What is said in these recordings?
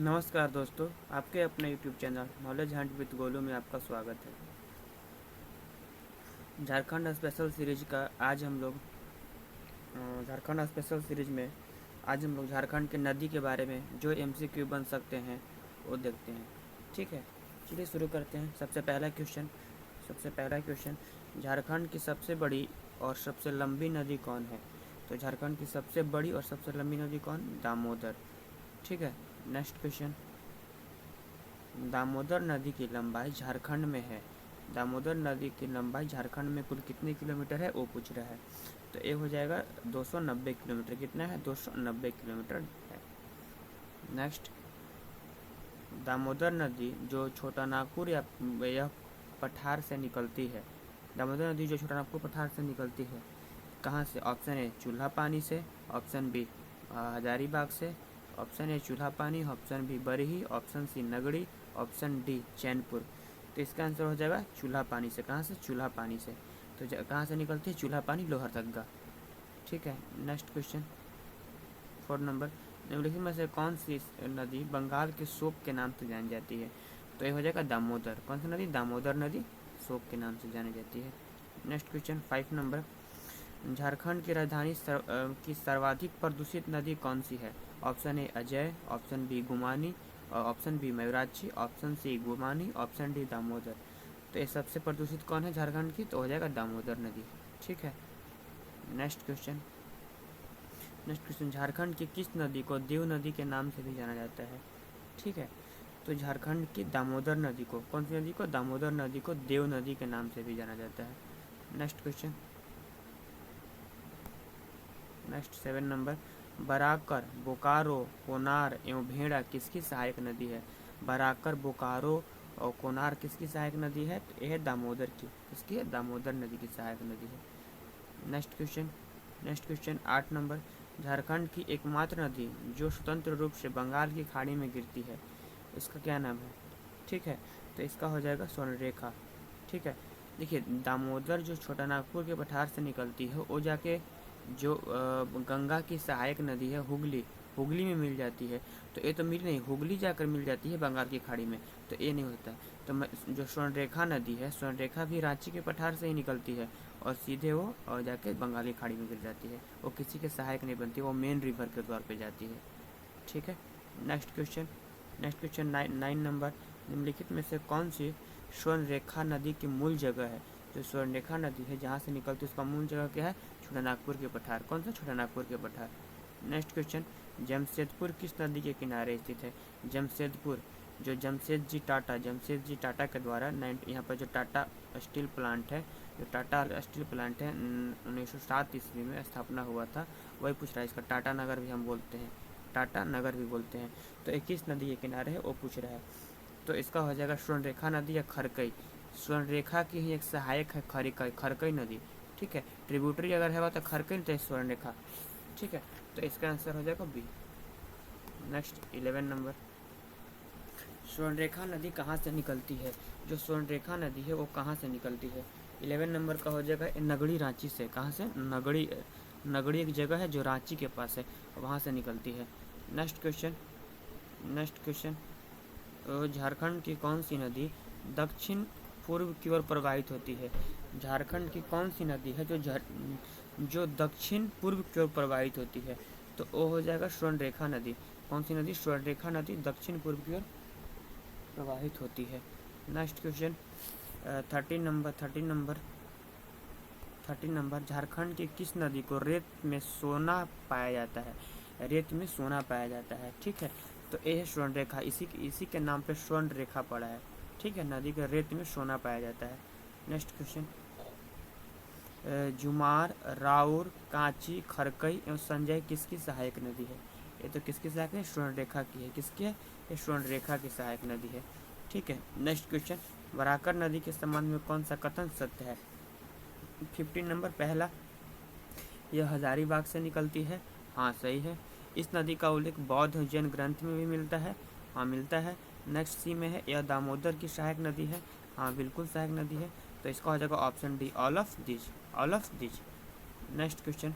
नमस्कार दोस्तों, आपके अपने YouTube channel knowledge Hunt with Golu में आपका स्वागत है। झारखंड स्पेशल सीरीज का आज हम लोग झारखंड स्पेशल सीरीज में आज हम लोग झारखंड के नदी के बारे में जो एमसीक्यू बन सकते हैं वो देखते हैं। ठीक है, चलिए शुरू करते हैं। सबसे पहला क्वेश्चन, झारखंड की सबसे बड़ी और सबसे लंबी नदी कौन है? तो झारखंड की सबसे बड़ी और सबसे लंबी नदी कौन? दामोदर। ठीक है, नेक्स्ट क्वेश्चन, दामोदर नदी की लंबाई झारखंड में है। दामोदर नदी की लंबाई झारखंड में कुल कितने किलोमीटर है वो पूछ रहा है। तो ये हो जाएगा 290 किलोमीटर। कितना है? 290 किलोमीटर है। नेक्स्ट, दामोदर नदी जो छोटा नागपुर या पठार से निकलती है। दामोदर नदी जो छोटा नागपुर पठार से निकलती है, कहाँ से? ऑप्शन ए चूल्हा पानी से, ऑप्शन बी हजारीबाग से, option A Chulha Pani, option B Barhi, option C Nagri, option D Chainpur. तो इसका आंसर हो जाएगा चूल्हा पानी से। कहाँ से? चूल्हा पानी से। तो कहाँ से निकलती है? चूल्हा पानी, लोहरदगा। ठीक है, नेक्स्ट क्वेश्चन, 4 नंबर, निम्नलिखित में से कौन सी नदी बंगाल के शोक के नाम से जानी जाती है? तो ये हो जाएगा दामोदर। कौन सी नदी? दामोदर नदी शोक के नाम से जानी जाती है। नेक्स्ट क्वेश्चन, 5 नंबर, झारखंड की राजधानी की सर्वाधिक प्रदूषित नदी कौन सी है? Option A Ajay, option B Gumani, option B Mayurakshi, option C Gumani, option D Damodar. तो ये सबसे प्रदूषित कौन है झारखंड की? तो हो जाएगा दामोदर नदी। ठीक है, नेक्स्ट क्वेश्चन, झारखंड की किस नदी को देव नदी के नाम से भी जाना जाता है? ठीक है, तो झारखंड की दामोदर नदी को, कौन सी नदी को? दामोदर नदी को देव नदी के नाम से भी जाना जाता है। Next question, next 7 number, Barakar, Bokaro, Konar एवं भेड़ा किसकी सहायक नदी है? बराकर, बोकारो और कोनार किसकी सहायक नदी है? तो यह है दामोदर की। किसकी है? दामोदर नदी की सहायक नदी है। नेक्स्ट क्वेश्चन 8 नंबर, झारखंड की एकमात्र नदी जो स्वतंत्र रूप से बंगाल की खाड़ी में गिरती है, इसका क्या नाम है? ठीक है, तो इसका हो जाएगा स्वर्णरेखा। ठीक है, देखिए दामोदर जो छोटा नागपुर के पठार से निकलती है वो जाके जो गंगा की सहायक नदी है हुगली, हुगली में मिल जाती है। तो ये तो मिल नहीं, हुगली जाकर मिल जाती है बंगाल की खाड़ी में, तो ये नहीं होता है। तो जो स्वर्णरेखा नदी है, स्वर्णरेखा भी रांची के पठार से ही निकलती है और सीधे वो और जाके बंगाली खाड़ी में गिर जाती है। वो किसी के सहायक नहीं बनती, वो मेन रिवर के द्वार पे जाती है। ठीक है, नेक्स्ट क्वेश्चन 9 नंबर, निम्नलिखित में से कौन सी स्वर्णरेखा नदी की मूल जगह है? जो स्वर्णरेखा नदी है जहाँ से निकलती है उसका मूल जगह क्या है? छोटा नागपुर के पठार। कौन सा? छोटा नागपुर के पठार। नेक्स्ट क्वेश्चन, जमशेदपुर किस नदी के किनारे स्थित है? जमशेदपुर, जो जमशेद जी टाटा के द्वारा यहाँ पर जो टाटा स्टील प्लांट है, जो टाटा स्टील प्लांट है 1907 ईस्वी में स्थापना हुआ था, वही पूछ रहा है। इसका टाटा नगर भी हम बोलते हैं, टाटा नगर भी बोलते हैं। तो ये किस नदी के किनारे है वो पूछ रहा है। तो इसका हो जाएगा स्वर्णरेखा नदी या खरकई। स्वर्णरेखा की ही एक सहायक है खरकई नदी। ठीक है, ट्रिब्यूटरी अगर है तो खरकई तो स्वर्णरेखा। ठीक है, तो इसका आंसर हो जाएगा बी। नेक्स्ट 11 नंबर, स्वर्णरेखा नदी कहाँ से निकलती है? जो स्वर्णरेखा नदी है वो कहाँ से निकलती है? 11 नंबर का हो जाएगा नगड़ी, रांची से। कहाँ से? नगड़ी। नगड़ी एक जगह है जो रांची के पास है, वहाँ से निकलती है। नेक्स्ट क्वेश्चन, झारखंड की कौन सी नदी दक्षिण पूर्व की ओर प्रवाहित होती है? झारखंड की कौन सी नदी है जो दक्षिण पूर्व की ओर प्रवाहित होती है? तो वो हो जाएगा स्वर्णरेखा नदी। कौन सी नदी? स्वर्णरेखा नदी दक्षिण पूर्व की ओर प्रवाहित होती है। नेक्स्ट क्वेश्चन 13 नंबर, झारखंड की किस नदी को रेत में सोना पाया जाता है? रेत में सोना पाया जाता है। ठीक है, तो ये है स्वर्णरेखा, इसी के नाम पे स्वर्णरेखा पड़ा है। ठीक है, नदी के रेत में सोना पाया जाता है। नेक्स्ट क्वेश्चन, जुमार, राउर, कांची, खरकई एवं संजय किसकी सहायक नदी है? ये तो किसकी सहायक है? स्वर्णरेखा की है। किसकी है? ये स्वर्णरेखा की सहायक नदी है। ठीक है, नेक्स्ट क्वेश्चन, बराकर नदी के संबंध में कौन सा कथन सत्य है? 15 नंबर, पहला, यह हजारीबाग से निकलती है। हाँ, सही है। इस नदी का उल्लेख बौद्ध जैन ग्रंथ में भी मिलता है। हाँ, मिलता है। नेक्स्ट सी में है, यह दामोदर की सहायक नदी है। हाँ, बिल्कुल सहायक नदी है। तो इसका हो जाएगा option D, all of this. Next question,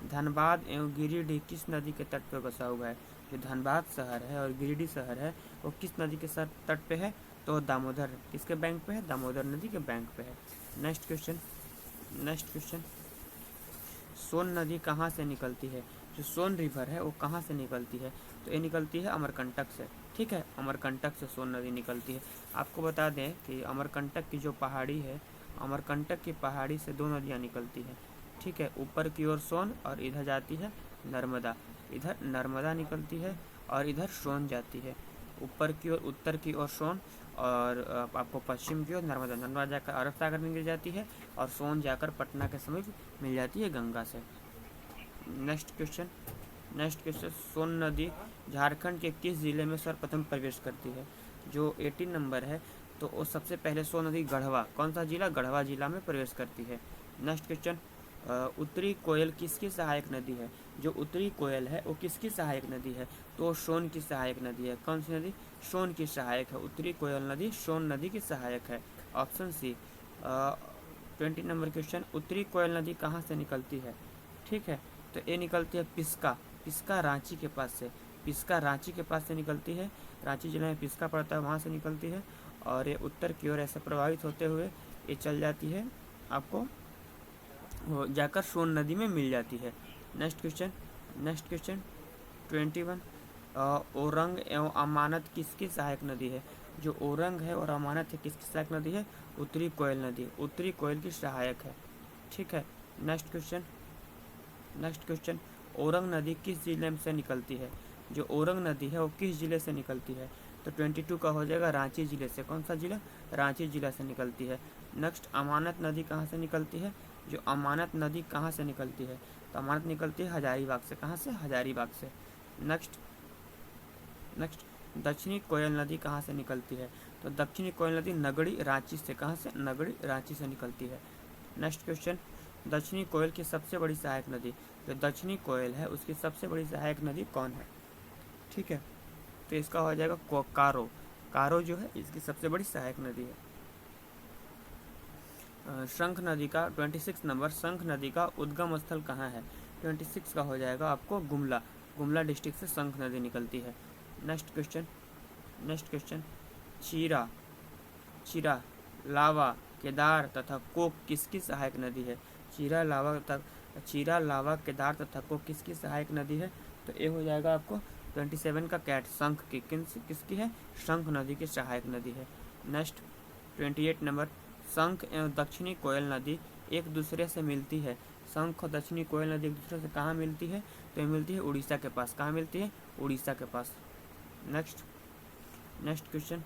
Dhanbad एवं गिरिडीह किस नदी के तट पर बसा हुआ है? जो धनबाद शहर है और गिरिडीह शहर है वो किस नदी के साथ तट पे है? तो दामोदर किसके बैंक पे है? दामोदर नदी के बैंक पे है। नेक्स्ट क्वेश्चन, सोन नदी कहाँ से निकलती है? जो सोन रिवर है वो कहाँ से निकलती है? तो ये निकलती है अमरकंटक से। ठीक है, अमरकंटक से सोन नदी निकलती है। आपको बता दें कि अमरकंटक की जो पहाड़ी है, अमरकंटक की पहाड़ी से दो नदियाँ निकलती हैं। ठीक है, ऊपर की ओर सोन और इधर जाती है नर्मदा। इधर नर्मदा निकलती है और इधर सोन जाती है। ऊपर की ओर उत्तर की ओर सोन और आपको पश्चिम की ओर नर्मदा। नर्मदा जाकर अरब सागर में गिर जाती है और सोन जाकर पटना के समीप मिल जाती है गंगा से। नेक्स्ट क्वेश्चन, सोन नदी झारखंड के किस जिले में सर्वप्रथम प्रवेश करती है? जो 18 नंबर है तो वो सबसे पहले सोन नदी गढ़वा, कौन सा जिला? गढ़वा जिला में प्रवेश करती है। नेक्स्ट क्वेश्चन, उत्तरी कोयल किसकी सहायक नदी है? जो उत्तरी कोयल है वो किसकी सहायक नदी है? तो सोन की सहायक नदी है। कौन सी नदी? सोन की सहायक है। उत्तरी कोयल नदी सोन नदी की सहायक है। Option C. 20 नंबर क्वेश्चन, उत्तरी कोयल नदी कहाँ से निकलती है? ठीक है, तो ये निकलती है पिस्का रांची के पास से। पिस्का रांची के पास से निकलती है। रांची जिले में पिस्का पड़ता है, वहाँ से निकलती है और ये उत्तर की ओर ऐसे प्रभावित होते हुए ये चल जाती है, आपको वो जाकर सोन नदी में मिल जाती है। नेक्स्ट क्वेश्चन 21, ओरंग एवं अमानत किसकी सहायक नदी है? जो ओरंग है और अमानत है किसकी सहायक नदी है? उत्तरी कोयल नदी, उत्तरी कोयल की सहायक है। ठीक है, नेक्स्ट क्वेश्चन, ओरंग नदी किस जिले से निकलती है? जो ओरंग नदी है वो किस जिले से निकलती है? तो 22 का हो जाएगा रांची जिले से। कौन सा जिला? रांची जिला से निकलती है। नेक्स्ट, अमानत नदी कहाँ से निकलती है? जो अमानत नदी कहाँ से निकलती है? तो अमानत निकलती है हजारीबाग से। कहाँ से? हजारीबाग से। नेक्स्ट, दक्षिणी कोयल नदी कहाँ से निकलती है? तो दक्षिणी कोयल नदी नगड़ी रांची से। कहाँ से? नगड़ी रांची से निकलती है। नेक्स्ट क्वेश्चन, दक्षिणी कोयल की सबसे बड़ी सहायक नदी। जो दक्षिणी कोयल है उसकी सबसे बड़ी सहायक नदी कौन है? ठीक है, तो इसका हो जाएगा कारो। कारो जो है इसकी सबसे बड़ी सहायक नदी है। शंख नदी का 26 नंबर, शंख नदी का उद्गम स्थल कहाँ है? 26 का हो जाएगा आपको गुमला डिस्ट्रिक्ट से शंख नदी निकलती है। नेक्स्ट क्वेश्चन, चीरा, लावा, केदार तथा कोक किसकी सहायक नदी है? चीरा, लावा, केदार तथा कोक किसकी सहायक नदी है? तो ये हो जाएगा आपको 27 का कैट, शंख की। किसकी है? शंख नदी की सहायक नदी है। नेक्स्ट 28 नंबर, शंख एवं दक्षिणी कोयल नदी एक दूसरे से मिलती है। शंख और दक्षिणी कोयल नदी एक दूसरे से कहाँ मिलती है? तो ये मिलती है उड़ीसा के पास। कहाँ मिलती है? उड़ीसा के पास। नेक्स्ट क्वेश्चन,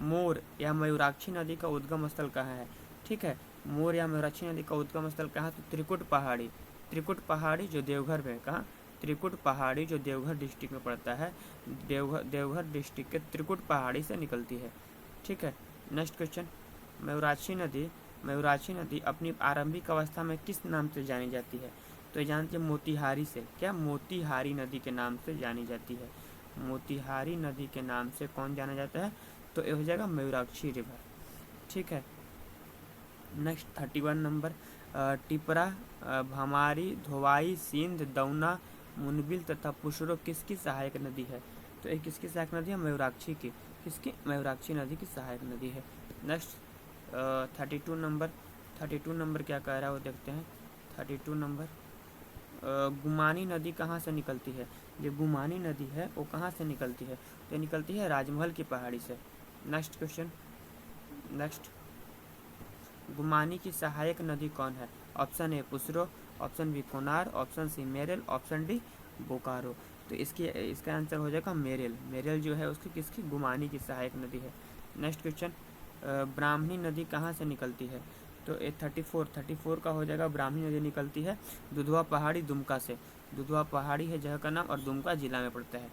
मोर या मयूराक्षी नदी का उद्गम स्थल कहाँ है? ठीक है, मोर या मयूराक्षी नदी का उद्गम स्थल कहाँ? तो त्रिकुट पहाड़ी जो देवघर में। कहाँ? त्रिकुट पहाड़ी जो देवघर डिस्ट्रिक्ट में पड़ता है। देवघर डिस्ट्रिक्ट के त्रिकुट पहाड़ी से निकलती है। ठीक है, नेक्स्ट क्वेश्चन, मयूराक्षी नदी अपनी आरंभिक अवस्था में किस नाम से जानी जाती है? तो ये जानती है मोतिहारी से। क्या? मोतिहारी नदी के नाम से जानी जाती है। मोतिहारी नदी के नाम से कौन जाना जाता है? तो ये हो जाएगा मयूराक्षी रिवर। ठीक है, नेक्स्ट 31 नंबर, टिपरा, भमारी, धोवाई, सिंध, दौना, मुनबिल तथा पुशरो किसकी सहायक नदी है? तो ये किसकी सहायक नदी है? मयूराक्षी की। किसकी? मयूराक्षी नदी की सहायक नदी है। नेक्स्ट 32 नंबर क्या कह रहा है वो देखते हैं। 32 नंबर, गुमानी नदी कहाँ से निकलती है? जो गुमानी नदी है वो कहाँ से निकलती है? तो निकलती है राजमहल की पहाड़ी से। नेक्स्ट क्वेश्चन, गुमानी की सहायक नदी कौन है? Option A Pusro, option B Konar, option C Meral, option D Bokaro. तो इसका आंसर हो जाएगा मेरल जो है उसकी किसकी? गुमानी की सहायक नदी है। नेक्स्ट क्वेश्चन, ब्राह्मणी नदी कहाँ से निकलती है? तो ये 34 का हो जाएगा। ब्राह्मणी नदी निकलती है दुधवा पहाड़ी दुमका से। दुधवा पहाड़ी है जगह का नाम और दुमका जिला में पड़ता है।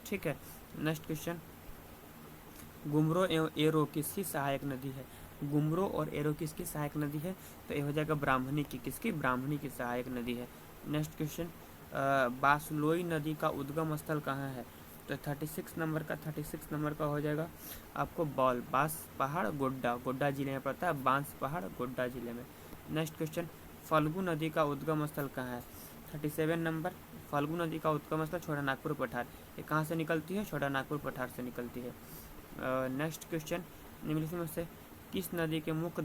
ठीक है, नेक्स्ट क्वेश्चन, गुमरो एवं एरो किसकी सहायक नदी है? गुमरो और एरो किसकी सहायक नदी है? तो ये हो जाएगा ब्राह्मणी की। किसकी? ब्राह्मणी की सहायक नदी है। नेक्स्ट क्वेश्चन, बासलोई नदी का उद्गम स्थल कहाँ है? तो 36 नंबर का हो जाएगा आपको बांस पहाड़ गोड्डा जिले में पड़ता है। बांस पहाड़ गोड्डा जिले में। नेक्स्ट क्वेश्चन, फल्गु नदी का उद्गम स्थल कहाँ है? 37 नंबर, फल्गु नदी का उद्गम स्थल छोटा नागपुर पठार, ये कहाँ से निकलती है? छोटा नागपुर पठार से निकलती है। नेक्स्ट क्वेश्चन, निम्नलिखित में से किस नदी के मुख्य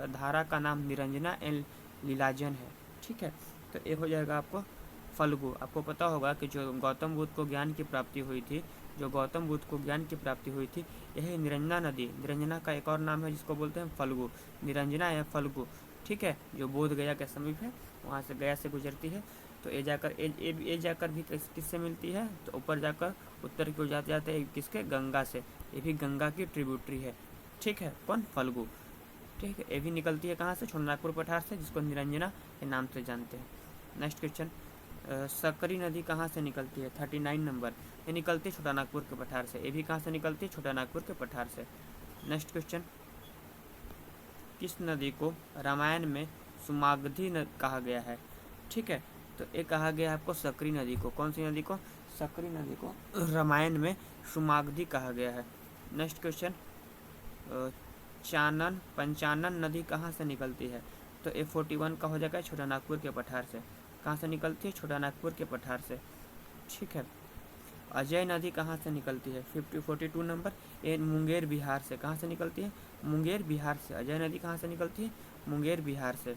धारा का नाम निरंजना एंड लीलाजन है? ठीक है, तो एक हो जाएगा आपको फल्गु। आपको पता होगा कि जो गौतम बुद्ध को ज्ञान की प्राप्ति हुई थी, यही निरंजना नदी, निरंजना का एक और नाम है जिसको बोलते हैं फल्गु, निरंजना या फल्गु। ठीक है, जो बोध गया के समीप है, वहाँ से गया से गुजरती है। तो ए जाकर भी किससे मिलती है? तो ऊपर जाकर उत्तर की ओर जाते हैं किसके? गंगा से। ये भी गंगा की ट्रिब्यूटरी है। ठीक है, कौन? फल्गु। ठीक है, ये भी निकलती है कहाँ से? छोटा नागपुर पठार से, जिसको निरंजना के नाम से जानते हैं। नेक्स्ट क्वेश्चन, सकरी नदी कहाँ से निकलती है? 39 नंबर, ये निकलती है छोटा नागपुर के पठार से। ये भी कहाँ से निकलती है? छोटा नागपुर के पठार से। नेक्स्ट क्वेश्चन, किस नदी को रामायण में सुमागधी कहा गया है? ठीक है, तो ये कहा गया है आपको सकरी नदी को। कौन सी नदी को? सकरी नदी को रामायण में सुमागधी कहा गया है। नेक्स्ट क्वेश्चन, पंचानन नदी कहाँ से निकलती है? तो A41 का हो जाएगा छोटा नागपुर के पठार से। कहाँ से निकलती है? छोटा नागपुर के पठार से। ठीक है, अजय नदी कहाँ से निकलती है? 42 नंबर, ये मुंगेर बिहार से। कहाँ से निकलती है? मुंगेर बिहार से। अजय नदी कहाँ से निकलती है? मुंगेर बिहार से।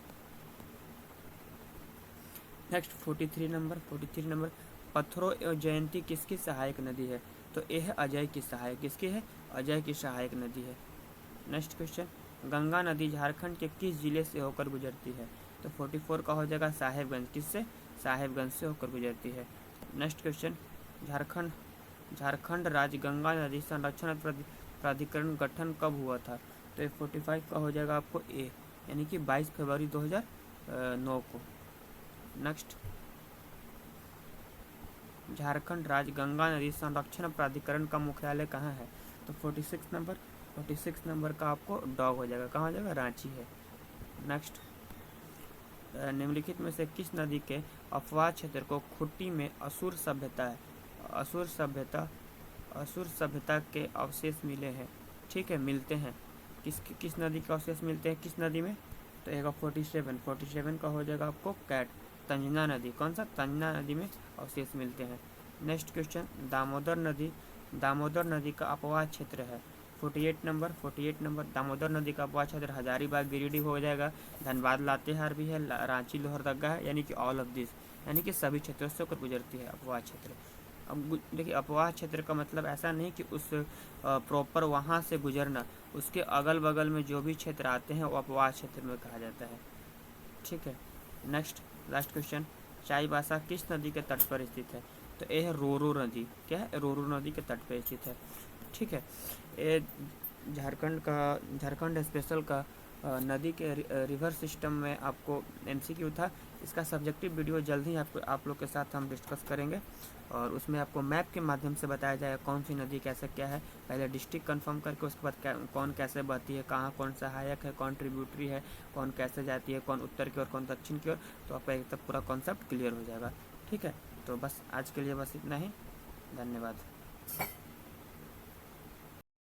नेक्स्ट 43 नंबर, पत्थरों एवं जयंती किसकी सहायक नदी है? तो यह है अजय की सहायक। किसकी है? अजय की सहायक नदी है। नेक्स्ट क्वेश्चन, गंगा नदी झारखंड के किस जिले से होकर गुजरती है? तो 44 का हो जाएगा साहेबगंज। किससे? साहेबगंज से होकर गुजरती है। नेक्स्ट क्वेश्चन, झारखंड राज्य गंगा नदी संरक्षण प्राधिकरण गठन कब हुआ था? तो 45 का हो जाएगा आपको ए, यानी कि 22 फरवरी 2009 को। नेक्स्ट, झारखंड राज्य गंगा नदी संरक्षण प्राधिकरण का मुख्यालय कहाँ है? तो 46 नंबर का आपको डॉग हो जाएगा। कहाँ हो जाएगा? रांची है। नेक्स्ट, निम्नलिखित में से किस नदी के अपवाह क्षेत्र को खुट्टी में असुर सभ्यता के अवशेष मिले हैं? ठीक है, मिलते हैं। किस नदी के अवशेष मिलते हैं? किस नदी में? तो एक 47 का हो जाएगा आपको कैट, तंजना नदी। कौन सा? तंजना नदी में अवशेष मिलते हैं। नेक्स्ट क्वेश्चन, दामोदर नदी का अपवाह क्षेत्र है। 48 नंबर, दामोदर नदी का अपवाह क्षेत्र हजारीबाग गिरिडीह हो जाएगा। धनबाद लातेहार भी है, रांची लोहरदगा है, यानी कि ऑल ऑफ दिस, यानी कि सभी क्षेत्रों से होकर गुजरती है अपवाह क्षेत्र। अब देखिए, अपवाह क्षेत्र का मतलब ऐसा नहीं कि उस प्रॉपर वहाँ से गुजरना, उसके अगल बगल में जो भी क्षेत्र आते हैं वो अपवाह क्षेत्र में कहा जाता है। ठीक है, नेक्स्ट लास्ट क्वेश्चन, चाईबासा किस नदी के तट पर स्थित है? तो ये है रोरो नदी। क्या है? रोरो नदी के तट पर स्थित है। ठीक है, ये झारखंड स्पेशल का नदी के रिवर सिस्टम में आपको MCQ था। इसका सब्जेक्टिव वीडियो जल्द ही आप लोग के साथ हम डिस्कस करेंगे, और उसमें आपको मैप के माध्यम से बताया जाएगा कौन सी नदी कैसे क्या है। पहले डिस्ट्रिक्ट कंफर्म करके उसके बाद कौन कैसे बहती है, कहाँ कौन सहायक है, कौन ट्रिब्यूटरी है, कौन कैसे जाती है, कौन उत्तर की ओर, कौन दक्षिण की ओर, तो आपका एक तक पूरा कॉन्सेप्ट क्लियर हो जाएगा। ठीक है, तो बस आज के लिए बस इतना ही। धन्यवाद।